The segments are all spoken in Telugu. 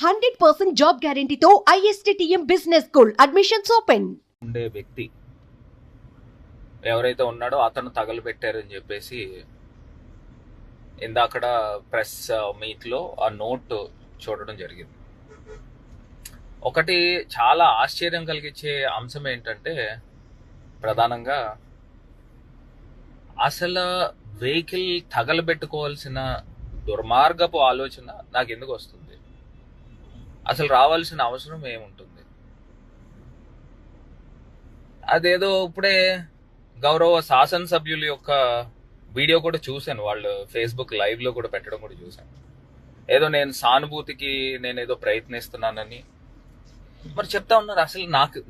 100% జాబ్ గ్యారంటీతో ISTTM business school admissions open. ఉండే వ్యక్తి ఎవరైతే ఉన్నాడో అతను తగలబెట్టారని చెప్పేసి ఇందాకడ ప్రెస్ మీట్ లో ఆ నోట్ చూడడం జరిగింది. ఒకటి చాలా ఆశ్చర్యం కలిగించే అంశం ఏంటంటే, ప్రధానంగా అసలు వెహికల్ తగలబెట్టుకోవాల్సిన దుర్మార్గపు ఆలోచన నాకు ఎందుకు వస్తుంది? అసలు రావాల్సిన అవసరం ఏముంటుంది? అదేదో ఇప్పుడే గౌరవ శాసనసభ్యుల యొక్క వీడియో కూడా చూశాను, వాళ్ళు ఫేస్బుక్ లైవ్ లో కూడా పెట్టడం కూడా చూశాను. ఏదో నేను సానుభూతికి నేనేదో ప్రయత్నిస్తున్నానని మరి చెప్తా ఉన్నారు. అసలు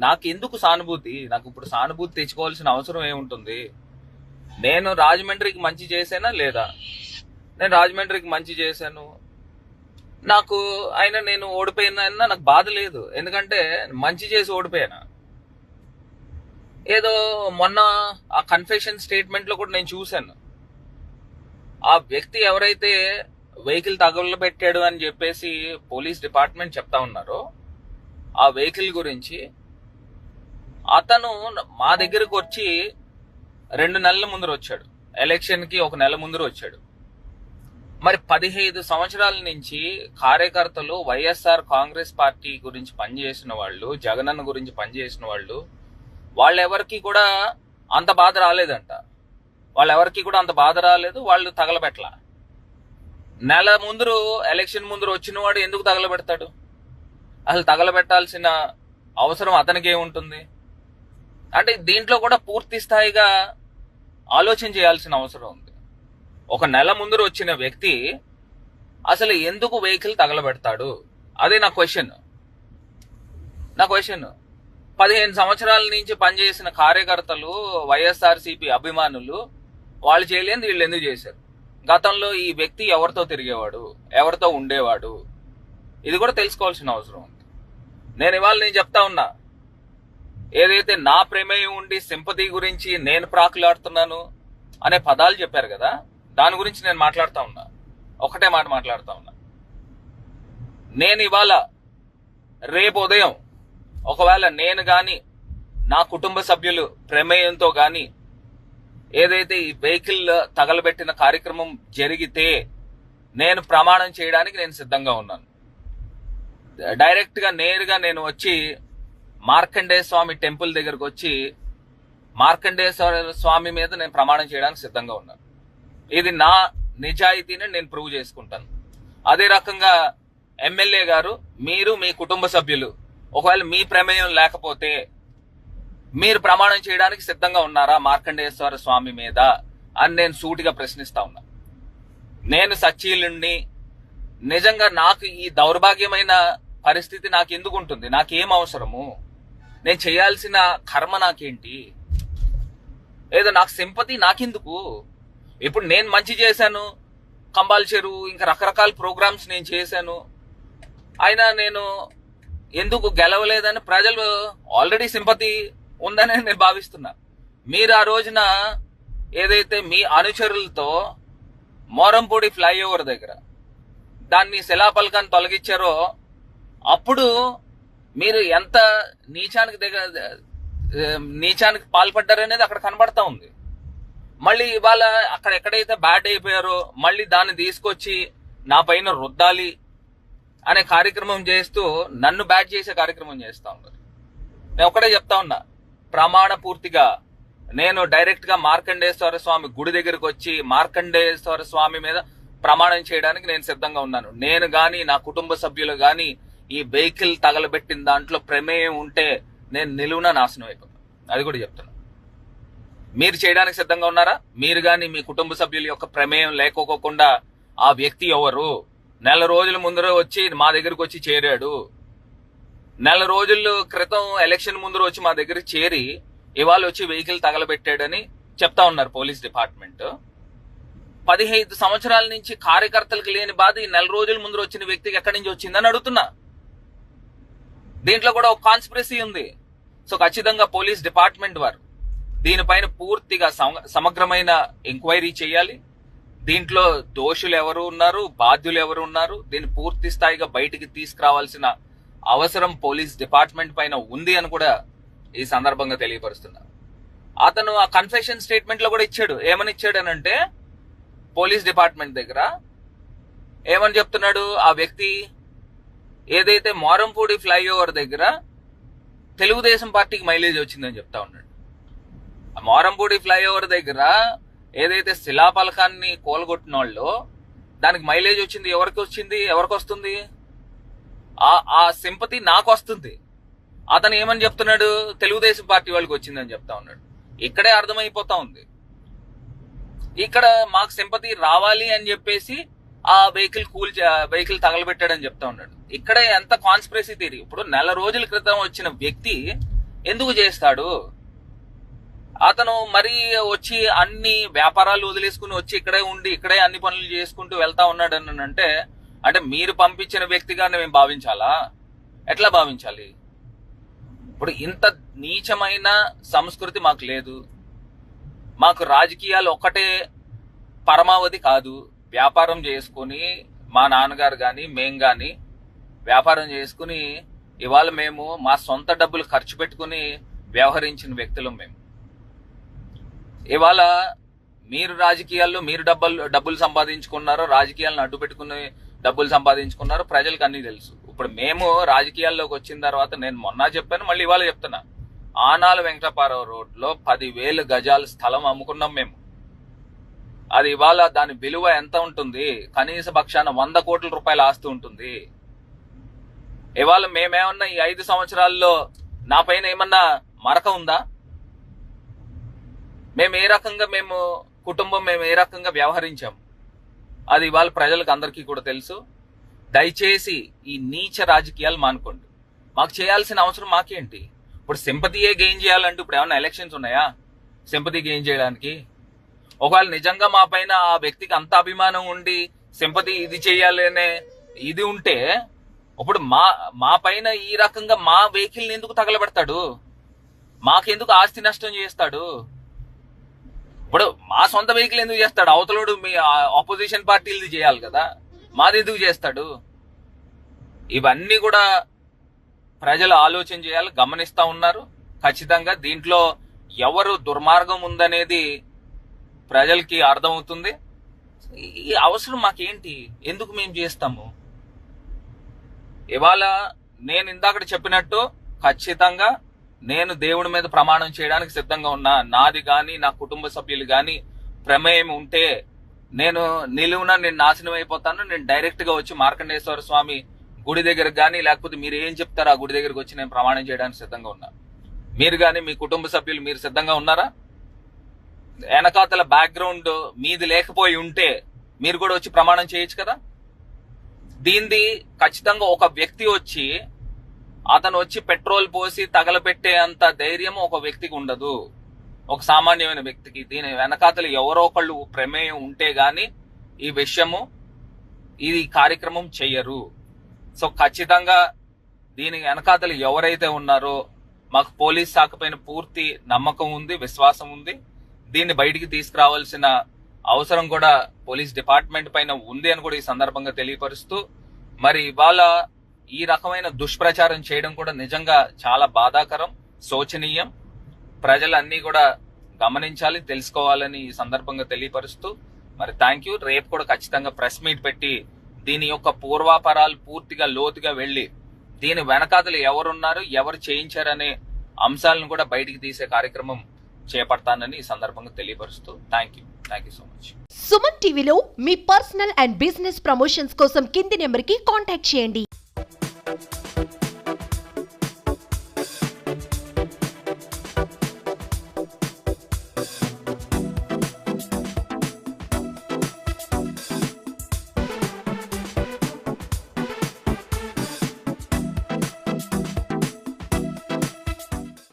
నాకు ఎందుకు సానుభూతి? నాకు ఇప్పుడు సానుభూతి తెచ్చుకోవాల్సిన అవసరం ఏముంటుంది? నేను రాజమండ్రికి మంచి చేశానా లేదా? నేను రాజమండ్రికి మంచి చేశాను, నాకు అయినా నేను ఓడిపోయినా నాకు బాధ లేదు. ఎందుకంటే మంచి చేసి ఓడిపోయాను. ఏదో మొన్న ఆ కన్ఫెషన్ స్టేట్మెంట్ లో కూడా నేను చూశాను, ఆ వ్యక్తి ఎవరైతే వెహికల్ తగలబెట్టాడు అని చెప్పేసి పోలీస్ డిపార్ట్మెంట్ చెప్తా ఉన్నారో ఆ వెహికల్ గురించి, అతను మా దగ్గరకు వచ్చి 2 నెలల ముందర వచ్చాడు, ఎలక్షన్ కి 1 నెల ముందర వచ్చాడు. మరి 15 సంవత్సరాల నుంచి కార్యకర్తలు వైఎస్ఆర్ కాంగ్రెస్ పార్టీ గురించి పనిచేసిన వాళ్ళు, జగనన్న గురించి పనిచేసిన వాళ్ళు, వాళ్ళెవరికి కూడా అంత బాధ రాలేదంట. వాళ్ళు తగలబెట్టలా. నెల ముందరు ఎలక్షన్ ముందర వచ్చిన వాడు ఎందుకు తగలబెడతాడు? అసలు తగలబెట్టాల్సిన అవసరం అతనికి ఏముంటుంది? అంటే దీంట్లో కూడా పూర్తి స్థాయిగా ఆలోచన చేయాల్సిన అవసరం ఉంది. ఒక నెల ముందర వచ్చిన వ్యక్తి అసలు ఎందుకు వెహికల్ తగలబెడతాడు? అదే నా క్వశ్చన్. 15 సంవత్సరాల నుంచి పనిచేసిన కార్యకర్తలు, వైఎస్ఆర్సీపీ అభిమానులు, వాళ్ళు చేయలేని వీళ్ళు ఎందుకు చేశారు? గతంలో ఈ వ్యక్తి ఎవరితో తిరిగేవాడు, ఎవరితో ఉండేవాడు, ఇది కూడా తెలుసుకోవాల్సిన అవసరం ఉంది. నేను చెప్తా ఉన్నా, ఏదైతే నా ప్రమేయం ఉండి సింపతి గురించి నేను ప్రాకులాడుతున్నాను అనే పదాలు చెప్పారు కదా, దాని గురించి నేను మాట్లాడుతా ఉన్నా. ఒకటే మాట మాట్లాడుతా ఉన్నా. నేను ఇవాళ రేపు ఉదయం ఒకవేళ నేను గాని నా కుటుంబ సభ్యులు ప్రమేయంతో గాని ఏదైతే ఈ వెహికల్ తగలబెట్టిన కార్యక్రమం జరిగితే నేను ప్రమాణం చేయడానికి నేను సిద్ధంగా ఉన్నాను. డైరెక్ట్ గా నేరుగా నేను వచ్చి మార్కండేయ స్వామి టెంపుల్ దగ్గరకు వచ్చి మార్కండేయ స్వామి మీద నేను ప్రమాణం చేయడానికి సిద్ధంగా ఉన్నాను. ఇది నా నిజాయితీని నేను ప్రూవ్ చేసుకుంటాను. అదే రకంగా ఎమ్మెల్యే గారు, మీరు మీ కుటుంబ సభ్యులు ఒకవేళ మీ ప్రమేయం లేకపోతే మీరు ప్రమాణం చేయడానికి సిద్ధంగా ఉన్నారా మార్కండేశ్వర స్వామి మీద అని నేను సూటిగా ప్రశ్నిస్తా ఉన్నా. నేను సచ్చీలుణ్ణి, నిజంగా నాకు ఈ దౌర్భాగ్యమైన పరిస్థితి నాకు ఎందుకు ఉంటుంది? నాకేం అవసరము? నేను చేయాల్సిన కర్మ నాకేంటి? ఏదో నాకు సింపతి నాకెందుకు? ఇప్పుడు నేను మంచి చేశాను, కంబాల్ చెరువు ఇంకా రకరకాల ప్రోగ్రామ్స్ నేను చేశాను, అయినా నేను ఎందుకు గెలవలేదని ప్రజలు ఆల్రెడీ సింపతి ఉందని నేను భావిస్తున్నా. మీరు ఆ రోజున ఏదైతే మీ అనుచరులతో మోరంపూడి ఫ్లైఓవర్ దగ్గర దాన్ని శిలాపలకాన్ని తొలగించారో అప్పుడు మీరు ఎంత నీచానికి పాల్పడ్డారనేది అక్కడ కనబడతా ఉంది. మళ్ళీ ఇవాళ అక్కడ ఎక్కడైతే బ్యాడ్ అయిపోయారో మళ్ళీ దాన్ని తీసుకొచ్చి నా పైన రుద్దాలి అనే కార్యక్రమం చేస్తూ నన్ను బ్యాట్ చేసే కార్యక్రమం చేస్తా ఉన్నారు. నేను ఒకటే చెప్తా ఉన్నా, ప్రమాణ పూర్తిగా నేను డైరెక్ట్ గా మార్కండేశ్వర స్వామి గుడి దగ్గరకు వచ్చి మార్కండేశ్వర స్వామి మీద ప్రమాణం చేయడానికి నేను సిద్ధంగా ఉన్నాను. నేను గాని నా కుటుంబ సభ్యులు గాని ఈ వెహికల్ తగలబెట్టిన దాంట్లో ప్రమేయం ఉంటే నేను నిలువున నాశనం అయిపోతాను. అది కూడా చెప్తున్నా. మీరు చేయడానికి సిద్ధంగా ఉన్నారా? మీరు గాని మీ కుటుంబ సభ్యుల యొక్క ప్రమేయం లేకోకుండా ఆ వ్యక్తి ఎవరు? నెల రోజుల ముందర వచ్చి మా దగ్గరకు వచ్చి చేరాడు. నెల రోజుల క్రితం ఎలక్షన్ ముందర వచ్చి మా దగ్గర చేరి ఇవాళ వచ్చి వెహికల్ తగలబెట్టాడని చెప్తా ఉన్నారు పోలీస్ డిపార్ట్మెంట్. 15 సంవత్సరాల నుంచి కార్యకర్తలకు లేని బాధ ఈ నెల రోజుల ముందర వచ్చిన వ్యక్తికి ఎక్కడి నుంచి వచ్చిందని అడుగుతున్నా. దీంట్లో కూడా ఒక కాన్స్పిరసీ ఉంది. సో ఖచ్చితంగా పోలీస్ డిపార్ట్మెంట్ వారు దీనిపైన పూర్తిగా సమగ్రమైన ఎంక్వైరీ చేయాలి. దీంట్లో దోషులు ఎవరు ఉన్నారు, బాధ్యులు ఎవరు ఉన్నారు, దీన్ని పూర్తి స్థాయిగా బయటికి తీసుకురావాల్సిన అవసరం పోలీస్ డిపార్ట్మెంట్ పైన ఉంది అని కూడా ఈ సందర్భంగా తెలియపరుస్తున్నా. అతను ఆ కన్ఫెషన్ స్టేట్మెంట్ లో కూడా ఇచ్చాడు. ఏమని ఇచ్చాడనంటే పోలీస్ డిపార్ట్మెంట్ దగ్గర ఏమని చెప్తున్నాడు, ఆ వ్యక్తి ఏదైతే మోరంపూడి ఫ్లైఓవర్ దగ్గర తెలుగుదేశం పార్టీకి మైలేజ్ వచ్చిందని చెప్తా ఉన్నాడు. ఆ మోరంపూడి ఫ్లైఓవర్ దగ్గర ఏదైతే శిలాపలకాన్ని కోలగొట్టిన వాళ్ళు దానికి మైలేజ్ వచ్చింది, ఎవరికి వస్తుంది? ఆ సింపతి నాకు వస్తుంది. అతను ఏమని చెప్తున్నాడు, తెలుగుదేశం పార్టీ వాళ్ళకి వచ్చిందని చెప్తా ఉన్నాడు. ఇక్కడే అర్థమైపోతా ఉంది. ఇక్కడ మాకు సింపతి రావాలి అని చెప్పేసి ఆ వెహికల్ తగలబెట్టాడని చెప్తా ఉన్నాడు. ఇక్కడ ఎంత కాన్స్పిరసీ థియరీ. ఇప్పుడు నెల రోజుల క్రితం వచ్చిన వ్యక్తి ఎందుకు చేస్తాడు? అతను మరీ వచ్చి అన్ని వ్యాపారాలు వదిలేసుకుని వచ్చి ఇక్కడే ఉండి ఇక్కడే అన్ని పనులు చేసుకుంటూ వెళ్తా ఉన్నాడు అని అంటే మీరు పంపించిన వ్యక్తిగా మేము భావించాలా? ఎట్లా భావించాలి? ఇప్పుడు ఇంత నీచమైన సంస్కృతి మాకు లేదు. మాకు రాజకీయాలు ఒక్కటే పరమావధి కాదు. వ్యాపారం చేసుకుని మా నాన్నగారు కానీ మేం కానీ వ్యాపారం చేసుకుని ఇవాళ మేము మా సొంత డబ్బులు ఖర్చు పెట్టుకుని వ్యవహరించిన వ్యక్తులం మేము. ఇవాళ మీరు రాజకీయాల్లో మీరు డబ్బులు సంపాదించుకున్నారో, రాజకీయాలను అడ్డు పెట్టుకుని డబ్బులు సంపాదించుకున్నారో ప్రజలకు అన్నీ తెలుసు. ఇప్పుడు మేము రాజకీయాల్లోకి వచ్చిన తర్వాత నేను మొన్న చెప్పాను, మళ్ళీ ఇవాళ చెప్తున్నా, ఆనాల వెంకటపారావు రోడ్లో 10,000 గజాల స్థలం అమ్ముకున్నాం మేము. అది ఇవాళ దాని విలువ ఎంత ఉంటుంది? కనీస పక్షాన 100 కోట్ల రూపాయల ఆస్తి ఉంటుంది. ఇవాళ మేమేమన్నా ఈ 5 సంవత్సరాల్లో నా పైన ఏమన్నా మరక ఉందా? మేము ఏ రకంగా వ్యవహరించాం అది ఇవాళ ప్రజలకు అందరికీ కూడా తెలుసు. దయచేసి ఈ నీచ రాజకీయాలు మానుకోండి. మాకు చేయాల్సిన అవసరం మాకేంటి? ఇప్పుడు సింపతియే గెయిన్ చేయాలంటే ఇప్పుడు ఏమన్నా ఎలక్షన్స్ ఉన్నాయా సింపతి గెయిన్ చేయడానికి? ఒకవేళ నిజంగా మా పైన ఆ వ్యక్తికి అంత అభిమానం ఉండి సింపతి ఇది చేయాలి అనే ఇది ఉంటే ఇప్పుడు మా పైన ఈ రకంగా మా వెహికల్ని ఎందుకు తగలబెడతాడు? మాకెందుకు ఆస్తి నష్టం చేస్తాడు? ఇప్పుడు మా సొంత వెహికల్ ఎందుకు చేస్తాడు? అవతలోడు మీ ఆపోజిషన్ పార్టీలది చేయాలి కదా, మాది ఎందుకు చేస్తాడు? ఇవన్నీ కూడా ప్రజలు ఆలోచన చేయాలి, గమనిస్తా ఉన్నారు. ఖచ్చితంగా దీంట్లో ఎవరు దుర్మార్గం ఉందనేది ప్రజలకి అర్థమవుతుంది. ఈ అవసరం మాకేంటి? ఎందుకు మేము చేస్తాము? ఇవాళ నేను ఇందాక చెప్పినట్టు ఖచ్చితంగా నేను దేవుడి మీద ప్రమాణం చేయడానికి సిద్ధంగా ఉన్నా. నాది గాని నా కుటుంబ సభ్యులు గాని ప్రమేయం ఉంటే నేను నిలువున నాశనం అయిపోతాను. నేను డైరెక్ట్ గా వచ్చి మార్కండేశ్వర స్వామి గుడి దగ్గరకు గానీ లేకపోతే మీరు ఏం చెప్తారో ఆ గుడి దగ్గరకు వచ్చి నేను ప్రమాణం చేయడానికి సిద్ధంగా ఉన్నా. మీరు గాని మీ కుటుంబ సభ్యులు మీరు సిద్ధంగా ఉన్నారా? వెనకాతల బ్యాక్గ్రౌండ్ మీది లేకపోయి ఉంటే మీరు కూడా వచ్చి ప్రమాణం చేయొచ్చు కదా. దీనిది ఖచ్చితంగా ఒక వ్యక్తి వచ్చి అతను వచ్చి పెట్రోల్ పోసి తగలపెట్టే అంత ధైర్యం ఒక వ్యక్తికి ఉండదు, ఒక సామాన్యమైన వ్యక్తికి. దీని వెనకాతలు ఎవరో ఒకళ్ళు ప్రమేయం ఉంటే గాని ఈ విషయము ఈ కార్యక్రమం చెయ్యరు. సో ఖచ్చితంగా దీని వెనకాతలు ఎవరైతే ఉన్నారో మాకు పోలీస్ శాఖ పైన పూర్తి నమ్మకం ఉంది, విశ్వాసం ఉంది. దీన్ని బయటికి తీసుకురావాల్సిన అవసరం కూడా పోలీస్ డిపార్ట్మెంట్ పైన ఉంది అని కూడా ఈ సందర్భంగా తెలియపరుస్తూ, మరి ఇవాళ ఈ రకమైన దుష్ప్రచారం చేయడం కూడా నిజంగా చాలా బాధాకరం, శోచనీయం. ప్రజలన్నీ కూడా గమనించాలి, తెలుసుకోవాలని ఈ సందర్భంగా తెలియపరుస్తూ మరి థ్యాంక్ యూ. రేపు కూడా ఖచ్చితంగా ప్రెస్ మీట్ పెట్టి దీని యొక్క పూర్వాపరాలు పూర్తిగా లోతుగా వెళ్లి దీని వెనకాతలు ఎవరున్నారు, ఎవరు చేయించారనే అంశాలను కూడా బయటికి తీసే కార్యక్రమం చేపడతానని ఈ సందర్భంగా తెలియపరుస్తూ thank you so much. Suman టీవీలో మీ పర్సనల్ అండ్ బిజినెస్ ప్రమోషన్స్ కోసం కింది నెంబర్కి కాంటాక్ట్ చేయండి.